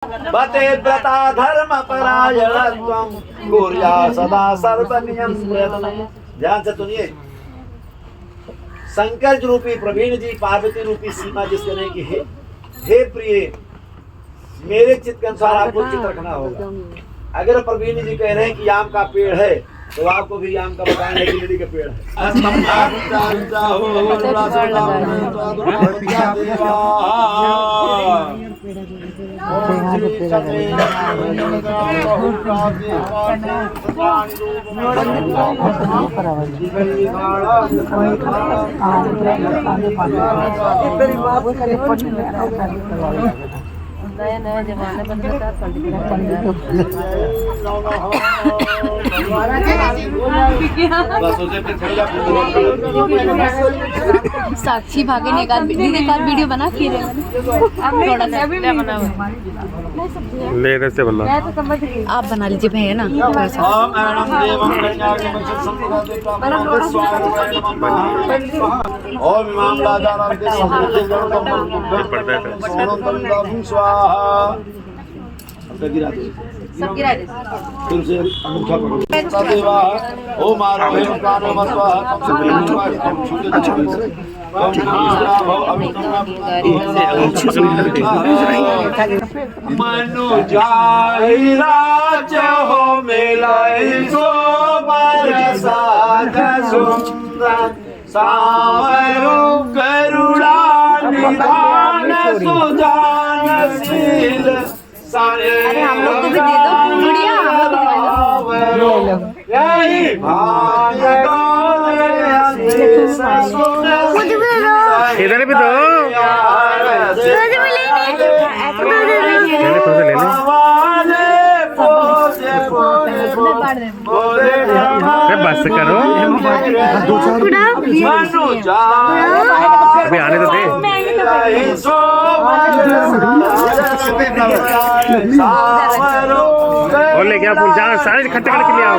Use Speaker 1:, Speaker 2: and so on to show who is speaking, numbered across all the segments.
Speaker 1: बते व्रता धर्म परायणत्वं कुर्या सदा सर्वनियम प्रयत्नम्। ध्यान से सुनिए, शंकर रूपी प्रवीण जी, पार्वती रूपी सीमा जिसके नहीं की हे प्रिय, मेरे चित्त के अनुसार आपको चित्त रखना होगा। अगर प्रवीण जी कह रहे हैं कि आम का पेड़ है तो आपको भी आम का बताएंगे कि लीली का पेड़ है।
Speaker 2: नया नया जमाना बदलता है,
Speaker 3: साक्षी भागे ने एक आध वीडियो बना के थोड़ा सा बना
Speaker 4: ले रहे से बना,
Speaker 3: आप बना लीजिए भैया ना।
Speaker 2: सब गिरा दे।
Speaker 1: फिर से अंगूठा पकड़ो। देवा ओम आरोहे प्राणो मस्वाहा मनु जाहि राज हो मिलाई सो बरसा सुंदर सावरो करुणा निधान सुजानशील।
Speaker 3: अरे हम लोग को भी दे दो गुड़िया,
Speaker 4: इधर भी दो, बस करो, अभी आने तो दे। और ले क्या फूल, जहाँ सारे इकट्ठे करके ले आओ,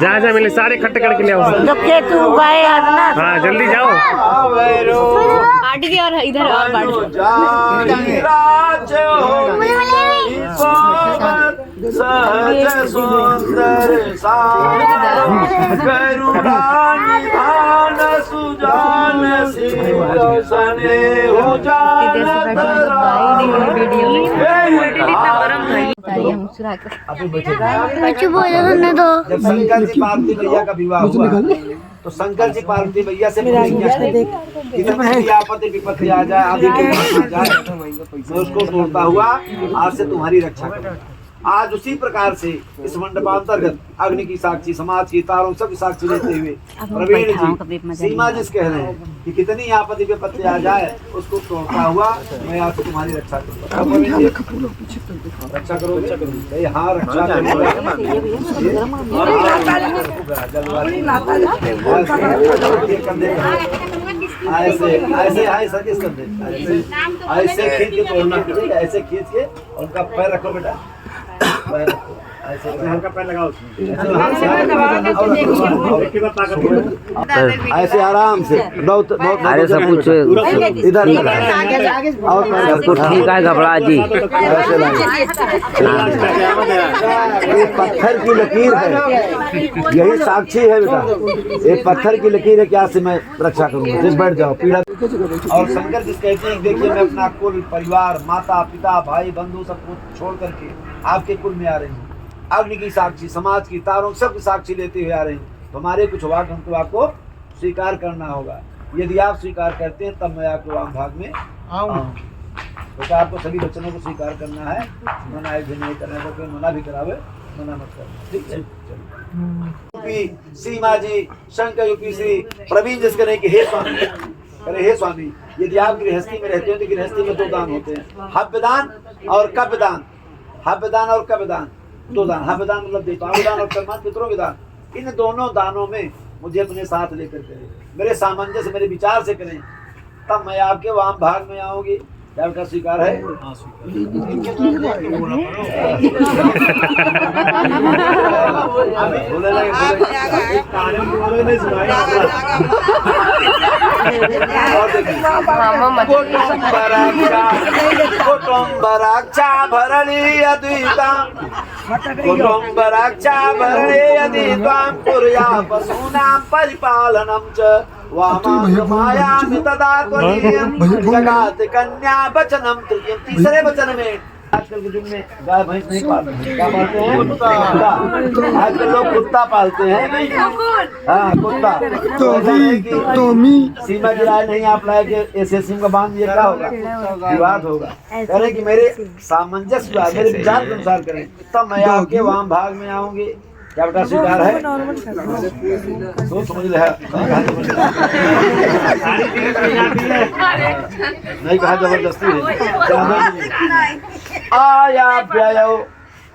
Speaker 4: जहाँ जहाँ मिले सारे इकट्ठे करके ले आओ। हाँ जल्दी जाओ,
Speaker 3: बांट के और इधर और बांट दो।
Speaker 1: सहज सुंदर करुणा निधान सुजान सने हो जब शंकर जी पार्वती मैया का विवाह हुआ तो शंकर जी पार्वती मैया से कितनी आपत्ति विपत्ति आ जाए, आदि आ जाए, मैं उसको तोड़ता हुआ आज से तुम्हारी रक्षा करूंगा। आज उसी प्रकार से इस मंडपांतर्गत अग्नि की साक्षी, समाज की तारों सब साक्षी लेते हुए प्रवीण जी सीमा जिस कह रहे हैं कि कितनी आपत्ति विपत्ति आ जाए उसको तोड़ता हुआ मैं आज से तुम्हारी रक्षा करूंगा। रक्षा करोगे? हाँ रक्षा ऐसे ऐसे ऐसे ऐसे खींच के तोड़ना, ऐसे खींच के उनका पैर रखो बेटा, ऐसे हल्का पैर लगाओ, ऐसे आराम से
Speaker 5: अरे सब कुछ
Speaker 1: इधर
Speaker 5: और कुछ ठीक है घबरा जी।
Speaker 1: ये पत्थर की लकीर है, यही साक्षी है बेटा, ये पत्थर की लकीर है, क्या से मैं रक्षा करूंगा। जिस बैठ जाओ पीड़ा। और शंकर जिस कहते हैं देखिए मैं अपना कुल परिवार, माता पिता भाई बंधु सब कुछ छोड़ करके आपके कुल में आ रही हूँ। अग्नि की साक्षी, समाज की तारों सब साक्षी लेते हुए आ रहे हैं। तुम्हारे कुछ वाक हमको आपको स्वीकार करना होगा। यदि आप स्वीकार करते हैं तब मैं आपको वाम भाग में आऊँगा। तो आपको सभी वचनों को स्वीकार करना है, मना भी नहीं करना, तो कोई मना भी करावे मना मत करना, ठीक है। सीमा जी शंकर यूपी श्री प्रवीण जिस करें कि हे स्वामी, अरे हे स्वामी, यदि आप गृहस्थी में रहते हो तो गृहस्थी में दो दान होते हैं, हव्यदान और कव्यदान। हव्यदान और कव्यदान दो दान। हव्यदान मतलब दीपावदान और कर्मांत पितरों के दान। इन दोनों दानों में मुझे अपने साथ लेकर करें, मेरे सामंजस्य मेरे विचार से करें, तब मैं आपके वाम भाग में आऊंगी। क्या उनका स्वीकार है? बोले और देखिए कुटुम्बराक्षा भरणी अद्विता कुटुम्बराक्षा भरणे यदि त्वां कुर्या पशूनां परिपालनं च वामाङ्गमायामि तदा त्वदीयं जगात् कन्या वचनं तृतीयं। तीसरे वचन में आजकल के दिन में गाय भैंस नहीं पालते हैं, क्या पालते हैं? कुत्ता। आजकल लोग कुत्ता पालते हैं। हाँ, कुत्ता। तो सीमा की राय नहीं आप लाए कि ऐसे सिंह का बांध दिया, क्या होगा? विवाद होगा। कह रहे कि मेरे सामंजस्य मेरे विचार के अनुसार करें, तब मैं आपके वाम भाग में आऊंगी। क्या बेटा स्वीकार है? सोच समझ ले नहीं कहा, जबरदस्ती है।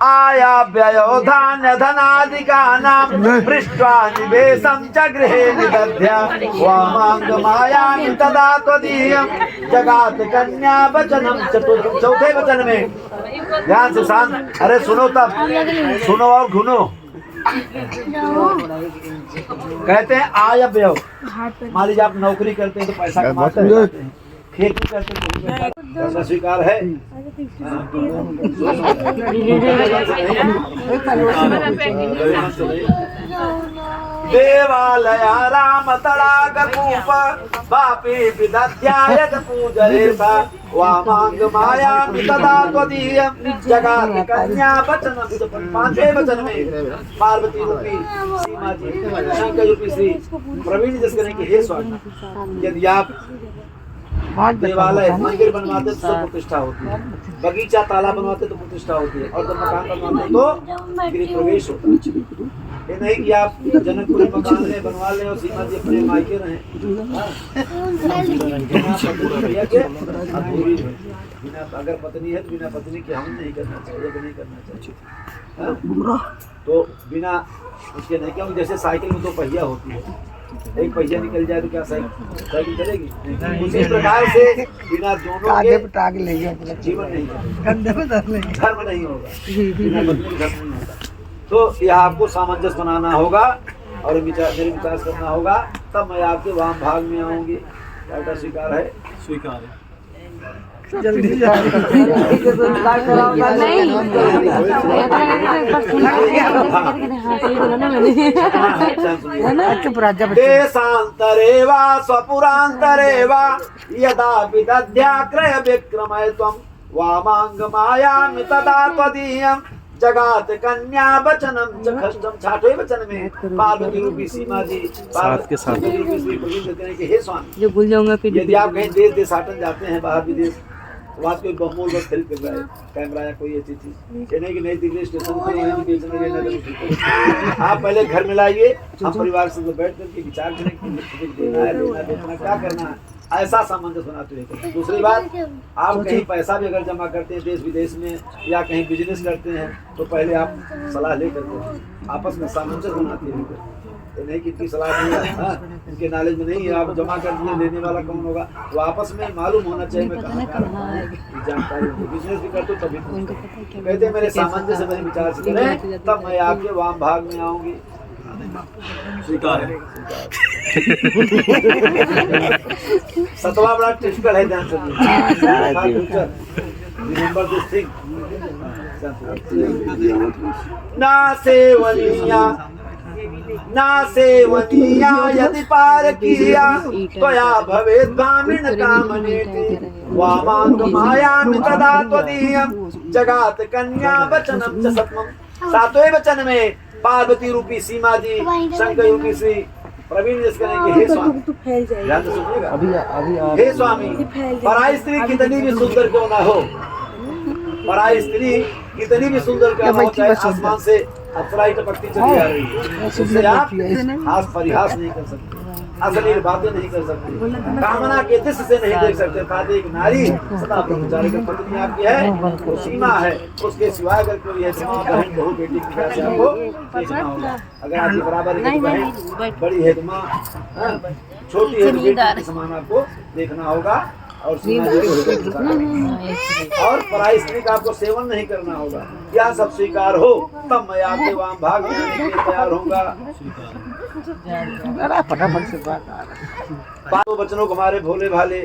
Speaker 1: आया व्ययो धान्य धनादिकानां पृष्ट्वा निवेशं च गृहे निदध्या वामाङ्गमायामि तदा त्वदीयं जगात् कन्या वचनं चतुर्थं। चौथे वचन में ध्यान से शांत, अरे सुनो तब, सुनो और घुनो। कहते हैं आय व्यय, मान लीजिए आप नौकरी करते हैं तो पैसा कमाते हैं, खेती करते हैं पैसा स्वीकार है। देवालया राम तड़ाग कूप वापी विदध्यायत पूजयेता वामाङ्गमायामि तदा त्वदीयं जगात् कन्या वचनं। पांचवें वचन में पार्वती रूपी सीमा जी शंकर रूपी श्री प्रवीण जिस करें कि हे स्वामी, यदि आप देवालय मंदिर बनवाते तो प्रतिष्ठा होती है, बगीचा तालाब बनवाते तो प्रतिष्ठा होती है, और जब मकान बनवाते तो गृह प्रवेश होता है। ये नहीं कि आप जनकपुर मकान में बनवा लें और सीमा जी अपने मायके रहें। बिना अगर पत्नी है तो बिना पत्नी के हम नहीं करना चाहिए, नहीं करना चाहिए। तो बिना उसके नहीं, क्योंकि जैसे साइकिल में 2 पहिया होती है, एक पहिया निकल जाए तो क्या साइकिल चलेगी? उसी प्रकार से बिना दोनों के जीवन नहीं होगा, धर्म नहीं होगा, बिना पत्नी धर्म नहीं होगा। तो यह आपको सामंजस्य बनाना होगा और मेरे विचार करना होगा, तब मैं आपके वाम भाग में आऊंगी। क्या स्वीकार है? स्वीकार है। जल्दी देशांतरे वा स्वपुरांतरे वा यदा विदध्या क्रय विक्रमय त्वं वामाङ्गमायामि तदा त्वदीयं जगात् कन्या वचनं च खष्टम। छठवें वचन में पार्वती रूपी सीमा जी साथ के साथ हे स्वामी, जो भूल जाऊंगा फिर यदि आप कहीं देश देशाटन जाते हैं, बाहर विदेश, वहाँ कोई बहुमूल बस खरीद कर रहा है, कैमरा या कोई ऐसी चीज, ये नहीं कि नई दिल्ली स्टेशन पे आप पहले घर में लाइए, हम परिवार से बैठ करके विचार करें कि देना है, देना क्या करना है, ऐसा सामंजस्य बनाते हुए। दूसरी बात, आप कहीं पैसा भी अगर जमा करते हैं देश विदेश में या कहीं बिजनेस करते हैं तो पहले आप सलाह ले करते हैं, आपस में सामंजस्य बनाते हैं। तो नहीं कि इतनी सलाह नहीं है, इनके नॉलेज में नहीं है, आप जमा कर दिए, लेने वाला कौन होगा, वो आपस में मालूम होना चाहिए मैं कहाँ जानकारी। बिजनेस भी करते तभी कहते हैं मेरे सामंजस्य मेरे विचार से करें, तब मैं आपके वाम भाग में आऊंगी। स्वीकार है। सतवा बड़ा टिपिकल है, ध्यान से रिमेंबर दिस थिंग। ना सेवनिया यदि पार किया त्वया भवेत् ब्राह्मण कामनेति वामाङ्गमायामि तदा त्वदीयं जगात् कन्या वचनं च सत्वम्। सातवें वचन में पार्वती रूपी सीमा जी शंकर रूपी श्री प्रवीण जिस करेंगे हे स्वामी, ध्यान से सुनिएगा, हे स्वामी, पराई स्त्री कितनी भी सुंदर क्यों ना हो, पराई स्त्री कितनी भी सुंदर क्यों ना हो, चाहे आसमान से अप्सराएं टपकती चली आ रही है, उससे आप हास परिहास नहीं कर सकते, अश्लील बातें नहीं कर सकते, कामना के दृष्टि से नहीं देख सकते। ताकि एक नारी सदा ब्रह्मचारी का पत्नी आपकी है, वो सीमा है, उसके सिवाय अगर कोई है बहन बहू बेटी की तरह से आपको देखना होगा। अगर आपकी बराबर है बहन बड़ी है तो माँ, छोटी है तो बेटी के समान आपको देखना होगा। और और पराई स्त्री का आपको सेवन नहीं करना होगा। यह सब स्वीकार हो तब मैं आपके वाम भाग में तैयार होऊंगा।
Speaker 6: फटाफट से बात आ रहा
Speaker 1: बातों बचनों को हमारे भोले भाले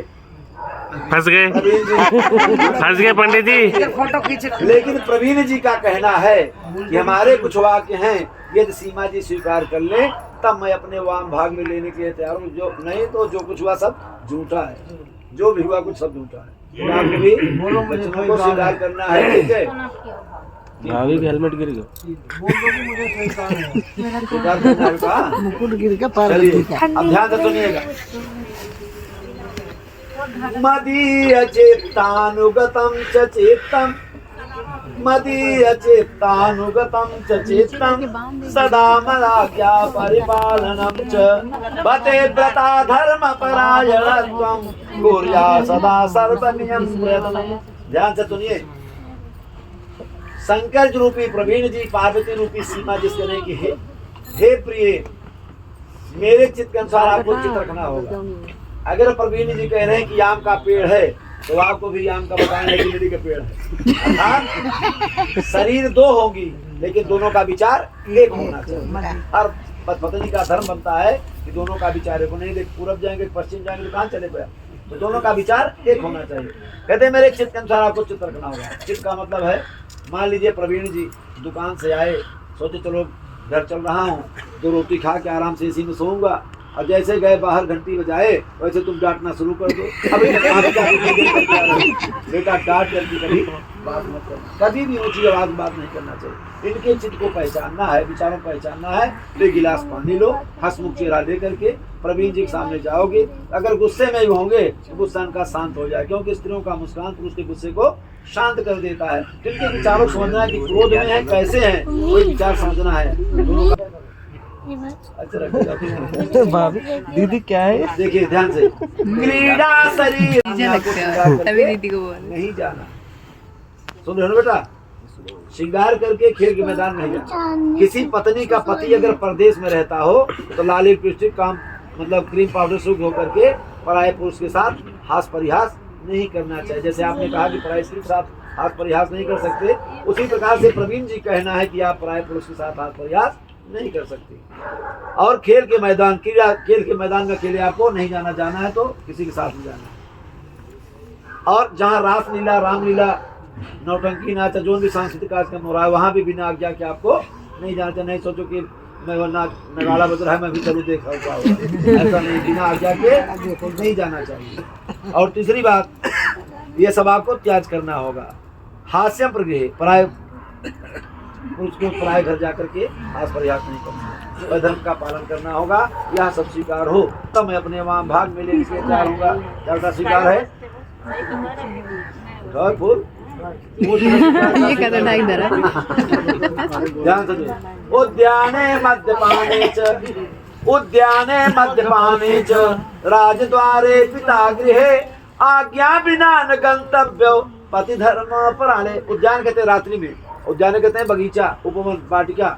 Speaker 4: फंस गए फंस गए पंडित जी।
Speaker 1: लेकिन प्रवीण जी का कहना है कि हमारे कुछ वाक्य हैं, यदि सीमा जी स्वीकार कर ले तब मैं अपने वाम भाग में लेने के लिए तैयार हूँ, जो नहीं तो जो कुछ हुआ सब झूठा है, जो भी हुआ कुछ सब झूठा है। आपको भी वचनों को स्वीकार करना है, ठीक है?
Speaker 5: भाभी के हेलमेट गिर गया।
Speaker 1: स्वीकार करना है का?
Speaker 6: मुकुट गिर के पैर
Speaker 1: चलिए अब ध्यान से सुनिएगा। मदीय चेत्तानुगतं च चेत्तम्, मदीय चेत्तानुगतं च चेत्तम्, सदा मदाज्ञा परिपालनं च बते व्रता धर्म परायणत्वं, कुर्या सदा सर्वनियम प्रयत्नं। ध्यान से सुनिए। शंकर रूपी प्रवीण जी पार्वती रूपी सीमा जिस कहने की है, हे प्रिय मेरे चित्त के अनुसार आपको चित्त रखना होगा। अगर प्रवीण जी कह रहे हैं कि आम का पेड़ है तो आपको भी आम का बताना है कि लकड़ी का पेड़ है। अर्थात शरीर दो होंगी लेकिन दोनों का विचार एक होना चाहिए। हर पत्नी का धर्म बनता है कि दोनों का विचार एक होना। देख पूरब जाएंगे पश्चिम जाएंगे तो कहाँ चले गए, तो दोनों का विचार एक होना चाहिए। कहते हैं मेरे चित्त के अनुसार आपको चित्त रखना होगा। चित्त का मतलब है, मान लीजिए प्रवीण जी दुकान से आए, सोचे चलो घर चल रहा हूँ, 2 रोटी खा के आराम से इसी में सोऊंगा। अब जैसे गए बाहर घंटी बजाए वैसे तुम डांटना शुरू कर दो। अभी बेटा डांट करके कभी बात मत करना, कभी भी ऊंची आवाज में बात नहीं करना चाहिए। इनके चित्त को पहचानना है, विचारों को पहचानना है तो 1 गिलास पानी लो, हंसमुख चेहरा दे करके प्रवीण जी के सामने जाओगे। अगर गुस्से में होंगे तो गुस्सा इनका शांत हो जाए, क्योंकि स्त्रियों का मुस्कान पुरुष के गुस्से को शांत कर देता है। इनके विचारों को समझना है कि क्रोध में है कैसे है, कोई विचार समझना है दोनों का। अच्छा
Speaker 6: भाभी दीदी क्या है?
Speaker 1: देखिए ध्यान से। क्रीड़ा शरीर
Speaker 3: तभी दीदी को बोल
Speaker 1: नहीं जाना। सुन रहे हो बेटा? श्रृंगार करके खेल के मैदान में जाना। किसी पत्नी का पति अगर परदेश में रहता हो तो लाल लिपस्टिक काम मतलब क्रीम पाउडर सूख होकर के पराये पुरुष के साथ हास परिहास नहीं करना चाहिए। जैसे आपने कहा कि पराये स्त्री के साथ हास परिहास नहीं कर सकते, उसी प्रकार से प्रवीण जी कहना है कि आप पराये पुरुष के साथ हास परिहास नहीं कर सकती। और खेल के मैदान क्रीड़ा खेल के मैदान में अकेले आपको नहीं जाना, जाना है तो किसी के साथ नहीं जाना। और जहाँ रास लीला रामलीला नौटंकी नाच जो भी सांस्कृतिक कार्यक्रम हो रहा है वहाँ भी बिना आज्ञा के आपको नहीं जाना चाहिए। नहीं सोचो कि मैं वरना नगाड़ा बज रहा है मैं भी चलूँ देख रहा हूँ, ऐसा नहीं, बिना आज्ञा के नहीं जाना चाहिए। और तीसरी बात, ये सब आपको त्याग करना होगा। हास्यम प्रगृह पराय उसको पराये घर जाकर के हास प्रयास नहीं करना, धर्म का पालन करना होगा। यह सब स्वीकार हो तब मैं अपने वहाँ भाग में लेने के तैयार होगा। क्या स्वीकार है?
Speaker 3: ये कदम इधर है।
Speaker 1: ध्यान से। उद्याने मद्यपाने च राजद्वारे पिता गृहे आज्ञा बिना न गंतव्यो पति धर्म पराणे। उद्यान कहते हैं रात्रि में, उद्यान कहते हैं बगीचा, उपवन वाटिका।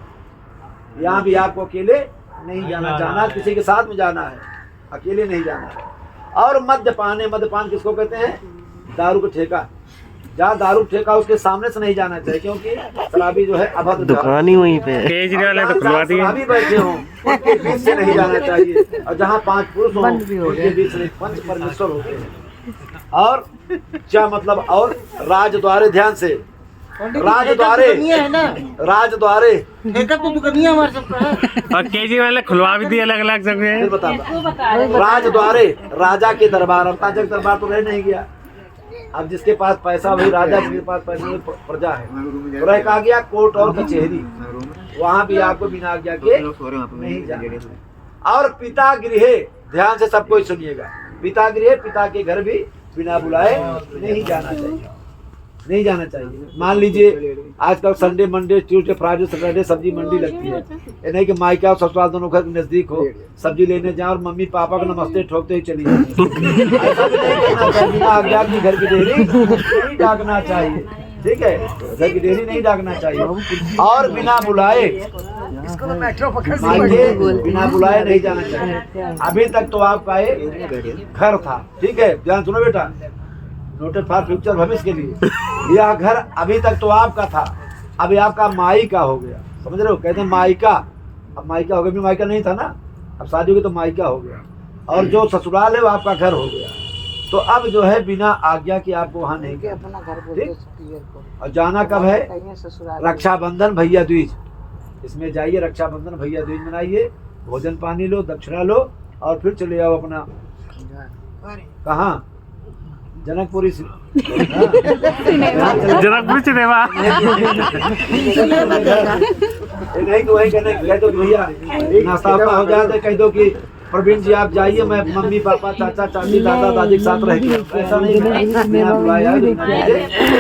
Speaker 1: यहाँ भी आपको अकेले नहीं जाना, किसी के साथ में जाना है, अकेले नहीं जाना है। और मद्यपाने, मद्यपान किसको कहते हैं? दारू का ठेका। जहाँ दारू ठेका उसके सामने से नहीं जाना चाहिए, क्योंकि शराबी जो है अभद्र
Speaker 5: दुकान ही वहीं पे है।
Speaker 4: केजरीवाल ने तो खुलवा दिया।
Speaker 1: शराबी बैठे हों उनके बीच से नहीं जाना चाहिए। और जहाँ 5 पुरुष हों उनके बीच से 5 परमेश्वर होते हैं। और क्या मतलब? और राजद्वारे, ध्यान से, राजद्वारे राजद्वारे
Speaker 6: तो दुकानिया हमारे सबका है।
Speaker 4: और केजरीवाल ने खुलवा भी दिया अलग अलग जगह।
Speaker 1: फिर बताता राजद्वारे राजा के दरबार। अब ताजक दरबार तो रह नहीं गया। अब जिसके पास पैसा वही राजा, जिसके पास पैसा वही प्रजा है। तो रह कहा गया कोर्ट और कचहरी, वहाँ भी आपको बिना आज्ञा के नहीं जाना। और पिता गृह, ध्यान से सब कोई सुनिएगा, पिता गृह, पिता के घर भी बिना बुलाए नहीं जाना चाहिए, नहीं जाना चाहिए। मान लीजिए आजकल Sunday Monday Tuesday Friday Saturday सब्जी मंडी लगती है, ये नहीं कि मायका और ससुराल दोनों घर के नजदीक हो, सब्जी लेने जाए और मम्मी पापा को नमस्ते ठोकते ही चली जाए। ऐसा भी नहीं करना चाहिए। बिना आज्ञा की घर की डेयरी नहीं डाकना चाहिए, ठीक है? घर की डेयरी नहीं डाकना चाहिए। और बिना बुलाए बिना बुलाए नहीं जाना चाहिए। अभी तक तो आपका एक घर था, ठीक है? ध्यान सुनो बेटा, नोटेड फॉर फ्यूचर भविष्य के लिए। यह घर अभी तक तो आपका था, अभी आपका माई का हो गया, समझ रहे हो? कहते हैं माई का, अब मायका हो गया, भी मायका नहीं था ना, अब शादी होगी तो मायका हो गया, और जो ससुराल है वो आपका घर हो गया। तो अब जो है बिना आज्ञा के आपको वहाँ नहीं गया,
Speaker 6: अपना घर
Speaker 1: ठीक। और जाना कब है? रक्षाबंधन भैया दूज, इसमें जाइए, रक्षाबंधन भैया दूज मनाइए, भोजन पानी लो, दक्षिणा लो, और फिर चले जाओ अपना कहाँ, जनकपुरी
Speaker 4: जनकपुरी सिनेमा।
Speaker 1: नहीं तो वही कह दो कि भैया नाश्ता हो जाए तो कह दो कि प्रवीण जी आप जाइए, मैं मम्मी पापा चाचा चाची दादा दादी के साथ रहेंगे। ऐसा नहीं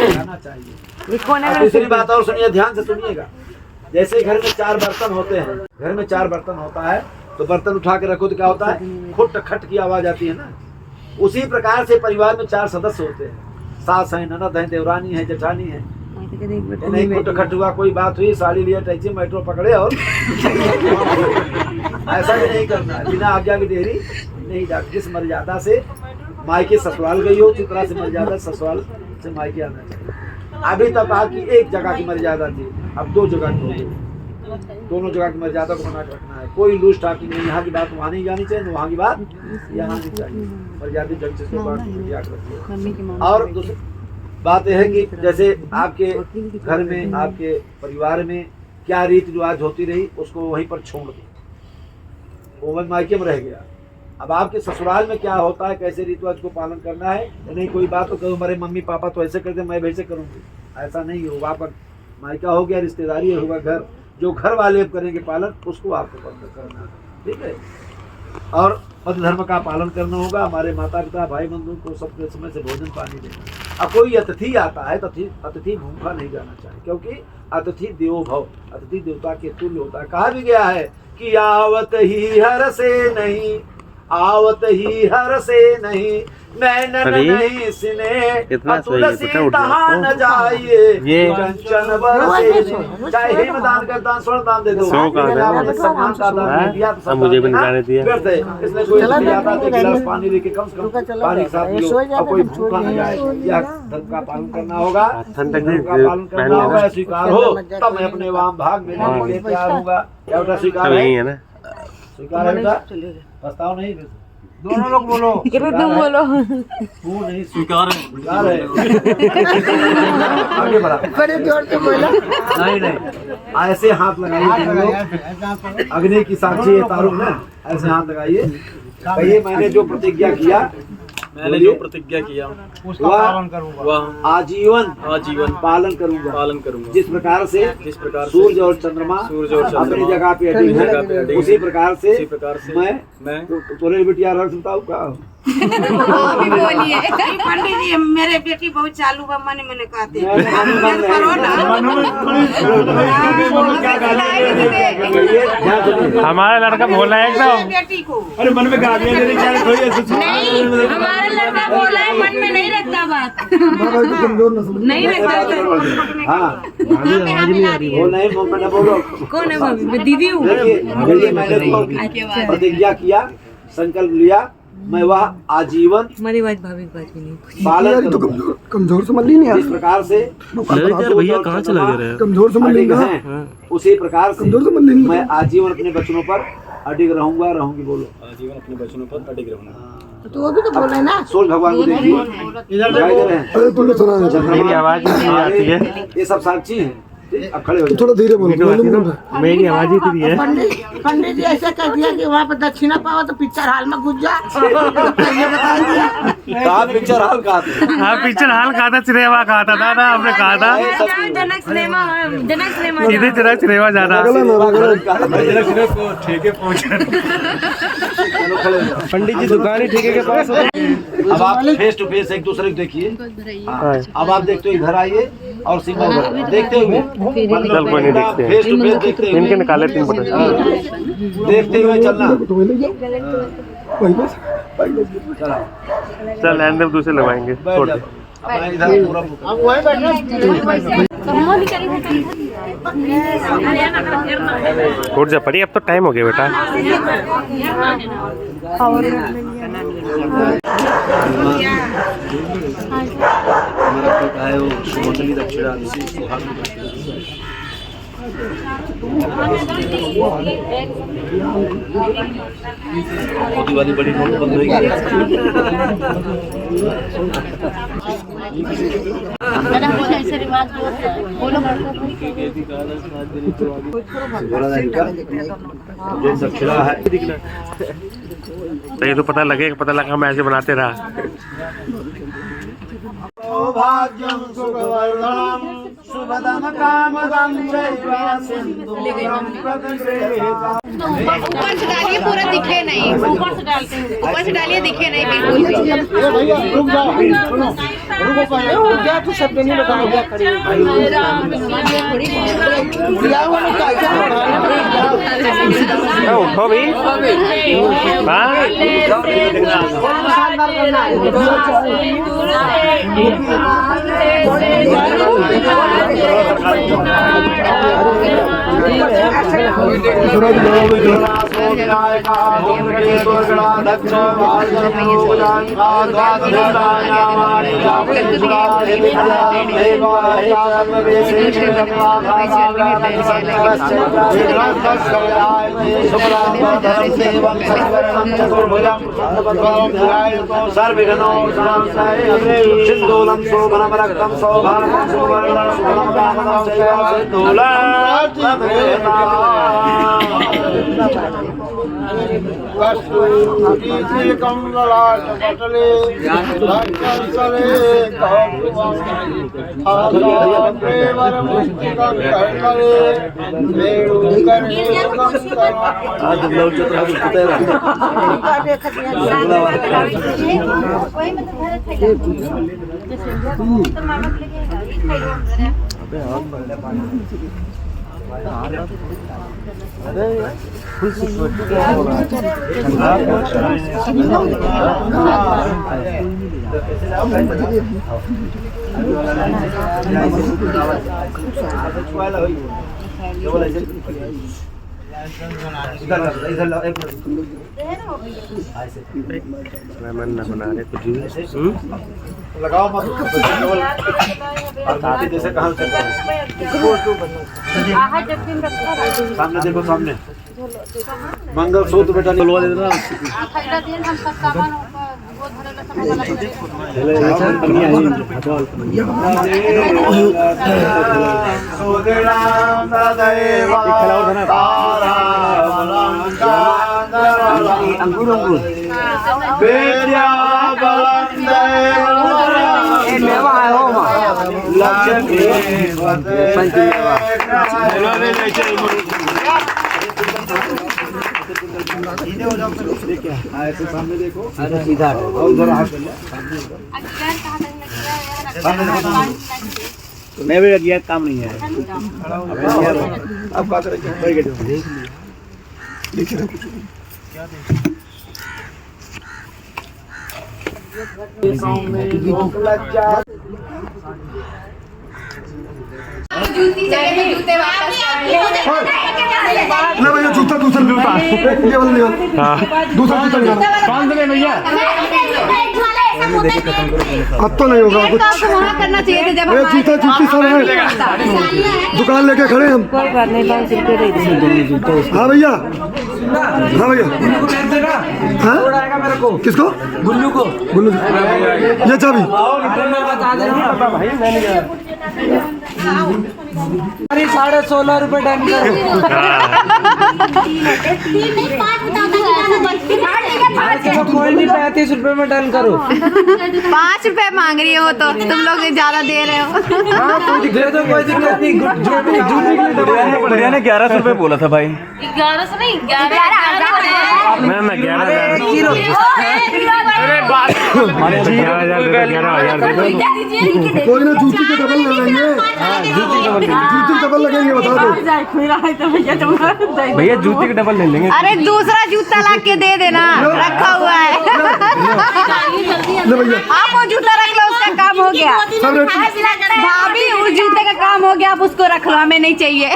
Speaker 1: जाना चाहिए। दूसरी बात और सुनिए, ध्यान से सुनिएगा। जैसे घर में 4 बर्तन होते हैं, घर में 4 बर्तन होता है, तो बर्तन उठा के रखो तो क्या होता है, खुट खट की आवाज आती है ना। उसी प्रकार से परिवार में 4 सदस्य होते हैं, सास है, ननद है, देवरानी है, जेठानी है। नहीं खुट खट हुआ, कोई बात हुई, साड़ी लिया, टैक्सी मेट्रो पकड़े और ऐसा भी नहीं करना है। बिना आज्ञा की देरी नहीं जाती। जिस मर्यादा से मायके ससुराल गई हो, उसी तरह से मर्यादा ससुराल से मायके आना चाहिए। अभी तक आपकी एक जगह की मर्यादा थी, अब 2 जगह की हो गई। दोनों जगह की मर्यादा को बना के रखना है। कोई लूज टाकिंग नहीं, यहाँ की बात वहाँ नहीं जानी चाहिए, वहाँ की बात यहाँ नहीं चाहिए। मर्यादा जंग से याद रखिए। और दूसरी बात यह है कि जैसे आपके घर में, आपके परिवार में क्या रीति रिवाज होती रही, उसको वहीं पर छोड़ दो, वो मायके में रह गया। अब आपके ससुराल में क्या होता है, कैसे रीति रिवाज को पालन करना है, नहीं कोई बात तो कहो हमारे मम्मी पापा तो ऐसे करते, मैं वैसे करूँगी, ऐसा नहीं होगा। पर मायका हो गया, रिश्तेदारी होगा, घर जो घर वाले अब करेंगे पालन, उसको आपको पालन करना है, ठीक है। और पद धर्म का पालन करना होगा। हमारे माता पिता भाई बंधु को सबके समय से भोजन पानी देना। अब कोई अतिथि आता है तो अतिथि भूखा नहीं जाना चाहिए, क्योंकि अतिथि देवो भव, अतिथि देवता के तुल्य होता है। कहा भी गया है कि आवत ही हर से नहीं, आवत ही हर से नहीं, नैनन नहीं सिने, तुलसी तहाँ न जाइए, कंचन बरसे। चाहे हेमदान का दान, स्वर्ण दान दे दो, सम्मान का दान दिया तो मुझे भी निकाल दिया। इसलिए कोई आता है गिलास पानी लेके कम से कम पानी के साथ पियो, और कोई भूखा न जाए। यह धर्म का पालन करना होगा, धर्म का पालन करना होगा। स्वीकार हो तब मैं अपने वाम भाग में तैयार होगा। क्या बेटा स्वीकार है? स्वीकार है बेटा, पछताओ नहीं। दोनों लोग बोलो, तुम बोलो। तू नहीं, स्वीकार है, स्वीकार है। आगे बढ़ा, बड़े जोर से बोला। नहीं, ऐसे हाथ लगाइए, अग्नि की साक्षी है तारू ना, ऐसे हाथ लगाइए, कहिए मैंने जो प्रतिज्ञा किया,
Speaker 5: मैंने जो प्रतिज्ञा किया
Speaker 1: उसका पालन करूंगा, वह आजीवन पालन करूंगा। जिस प्रकार से सूर्य और चंद्रमा अपनी जगह पे अडिग है, उसी प्रकार से मैं तोरे बिटिया रख सकता हूँ का।
Speaker 2: पंडित जी मेरे बेटी बहुत चालू बा, मैंने कहते
Speaker 4: हमारा लड़का बोला है एकदम,
Speaker 2: बेटी को
Speaker 1: अरे मन में गालियां देने चाहिए थोड़ी
Speaker 3: नहीं, हमारा लड़का बोला है, मन में नहीं रखता बात, नहीं रखता।
Speaker 1: हाँ वो नहीं, मैंने बोलो
Speaker 3: कौन है भाभी? दीदी हूँ।
Speaker 1: देखिए मैंने प्रतिज्ञा किया, संकल्प लिया, मैं वह आजीवन
Speaker 3: हमारी बात भाभी की बात भी नहीं
Speaker 1: पालन
Speaker 6: तो कमजोर समझ ली नहीं,
Speaker 1: जिस प्रकार से
Speaker 5: भैया कहाँ चला गया,
Speaker 6: कमजोर समझ ली ना,
Speaker 1: उसी प्रकार से
Speaker 6: कमजोर समझ ली
Speaker 1: मैं आजीवन अपने बचनों पर अडिग रहूंगा, रहूंगी। बोलो
Speaker 5: आजीवन अपने बचनों पर अडिग रहूंगा।
Speaker 6: तो वो भी तो बोल रहे ना,
Speaker 1: सूर्य भगवान को देखिए, दिखाई दे रहे हैं,
Speaker 6: अरे तुमने सुना नहीं,
Speaker 4: मेरी आवाज नहीं आती है,
Speaker 1: ये सब साक्षी हैं। अब खड़े हो
Speaker 6: थोड़ा धीरे बोलो,
Speaker 4: मेरी आवाज ही थी है।
Speaker 6: पंडित जी ऐसा कह दिया कि वहाँ पे दक्षिणा पावा तो पिक्चर हाल में घुस जा।
Speaker 1: कहा पिक्चर हाल कहा था?
Speaker 4: हाँ पिक्चर हाल कहा था, सिनेमा कहा था दादा, हमने कहा था
Speaker 3: जनक सिनेमा
Speaker 4: इधर जनक सिनेमा जाना।
Speaker 5: ठेके पहुँचा,
Speaker 1: पंडित जी दुकान ही ठेके के पास। अब आप फेस टू फेस एक दूसरे को देखिए। अब आप देखते हुए इधर आइए और सिंबल देखते हुए,
Speaker 4: चल कोई नहीं देखते,
Speaker 1: फेस टू फेस देखते हुए,
Speaker 4: इनके निकाले 3 बटन,
Speaker 1: देखते हुए चलना। चलो
Speaker 4: चल एंड में दूसरे लगवाएंगे, छोड़ दे।
Speaker 1: इधर पूरा
Speaker 4: उठ जा पड़ी, अब तो टाइम हो गया बेटा।
Speaker 1: हमारा है वो सुमंगली दक्षिणा
Speaker 5: मोदी वाली बड़ी नोट बंद होगी।
Speaker 1: जो दक्षिणा है
Speaker 4: तो ये तो पता लगा हम ऐसे बनाते रहा।
Speaker 1: सौभाग्यं सुखवर्धनम् सुभदं कामदं चैव सिंधूरं प्रदग्रेता।
Speaker 3: ऊपर से डालिए, पूरा दिखे नहीं। ऊपर से डालते हैं, ऊपर से डालिए, दिखे नहीं बिल्कुल भी।
Speaker 6: क्या तू सब नहीं बताओ क्या करें
Speaker 4: उठो भी
Speaker 1: सिंदूलं शोभनमरक्तं सौभाग्यं सुवर्णं सुवर्णं कामदं चैव सिंदूरं कमललाटपटले लाक्षांसले मन न बना रहे कुछ लगाओ मत जैसे कहाँ से सामने देखो, सामने मंगलसूत्र बेटा निकलवा दे देना। अंकुर अंकुर मेवा है हो लक्ष्मी सामने देखो, सीधा और उधर हाथ मैं भी लगिया काम नहीं है। अब क्या करेंगे?
Speaker 3: जूते वापस
Speaker 7: ना भैया जूता दूसरा मिलता है, ये वाला नहीं होता। दूसरा जूता नहीं होता। कौन से भैया? अब तो नहीं होगा कुछ।
Speaker 3: वहाँ करना चाहिए था जब
Speaker 7: जूता जूती सब है, दुकान लेके खड़े हम।
Speaker 3: कोई बात नहीं,
Speaker 7: हाँ भैया, हाँ भैया, हाँ किसको? गुल्लू को। गुल्लू ये चाबी
Speaker 6: अरे 16.5 रुपए डन करो। कोई नहीं 35 रुपए में डन करो।
Speaker 3: 5 रुपए मांग रही हो तो तुम लोग ज्यादा दे रहे हो।
Speaker 6: दे दो, कोई दिक्कत नहीं।
Speaker 5: बढ़िया ने 1100 रुपए बोला था भाई।
Speaker 3: 1100 नहीं, 11,000
Speaker 4: मैं 11,000
Speaker 7: कोई ना जूती के डबल लगेंगे। जूती डबल लगेंगे, बता दो
Speaker 5: भैया जूती के डबल ले लेंगे।
Speaker 3: अरे दूसरा जूता ला के दे देना, रखा हुआ है।
Speaker 7: ले भैया
Speaker 3: आप वो जूता रख लो, उसका काम हो गया। भाभी उस जूते का काम हो गया, आप उसको रख लो, हमें नहीं चाहिए।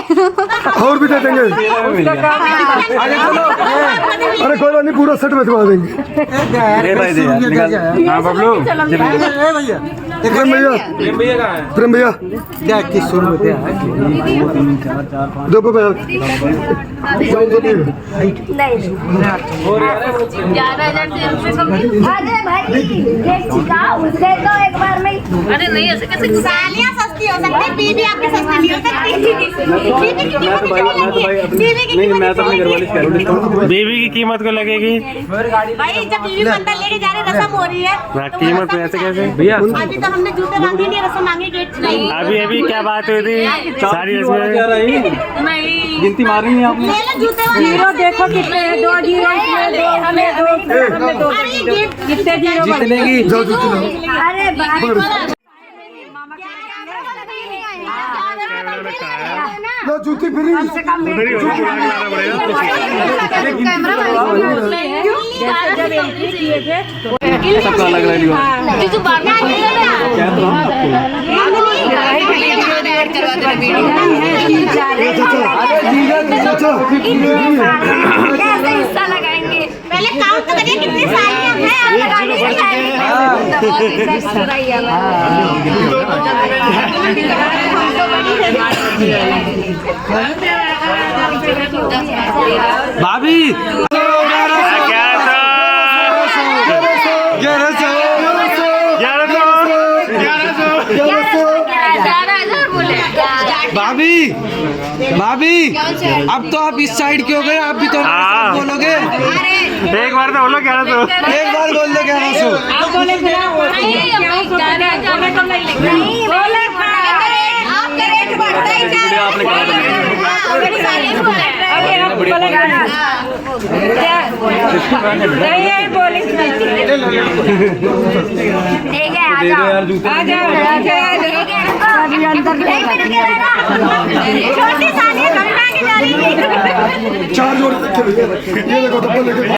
Speaker 7: और भी दे देंगे। अरे कोई बात नहीं, पूरा सेट भिजवा देंगे।
Speaker 5: भाई दे यार निकाल। हाँ बबलू
Speaker 7: प्रेम भैया, प्रेम भैया दो पे
Speaker 3: अरे भाई ये सिखाओ उससे तो एक बार में। अरे नहीं ऐसे कैसे, सालियां सस्ती हो सकती है, बीवी आपकी सस्ती नहीं हो सकती। बीवी की कीमत
Speaker 5: मैं तो अपने घर वाले से कह रहा हूँ।
Speaker 4: बीवी की कीमत को लगेगी
Speaker 3: भाई, जब बीवी को अंदर लेके जा रहे रस्म हो रही है
Speaker 4: ना, कीमत में ऐसे कैसे
Speaker 5: भैया
Speaker 3: अभी तो हमने जूते मांगे नहीं, रस्म मांगे गेट नहीं।
Speaker 4: अभी अभी क्या बात हुई थी सारी
Speaker 5: क्या
Speaker 4: रस्में?
Speaker 5: रही
Speaker 3: नहीं
Speaker 5: गिनती मार रही है आपने।
Speaker 3: ले लो जूते वाले। जीरो देखो कितने हैं, 2 जीरो इसमें, 2 हमें 2 कितने जीरो
Speaker 5: जितने की
Speaker 7: जाओ जूती लाओ।
Speaker 3: अरे भाई
Speaker 7: लो जूती फ्री।
Speaker 4: उधर ही होगा, बुला के लाना पड़ेगा।
Speaker 5: सबका अलग अलग
Speaker 3: कैसे हिस्सा लगाएंगे? पहले काउंट तो करिए कितनी सालियां हैं, बहुत हिस्सा ही
Speaker 5: भाभी
Speaker 3: 11,000 बोले।
Speaker 5: भाभी भाभी अब तो आप इस साइड के हो गए, आप भी तो
Speaker 4: हाँ।
Speaker 5: बोलोगे।
Speaker 4: एक बार तो बोलो 1100।
Speaker 5: एक बार बोल दो 1100।
Speaker 3: आप बोले आपका रेट बढ़ता ही जा रहा
Speaker 5: आपने कहा
Speaker 3: छोटी साली
Speaker 7: चार जोड़ ये देखो डब्बा लेके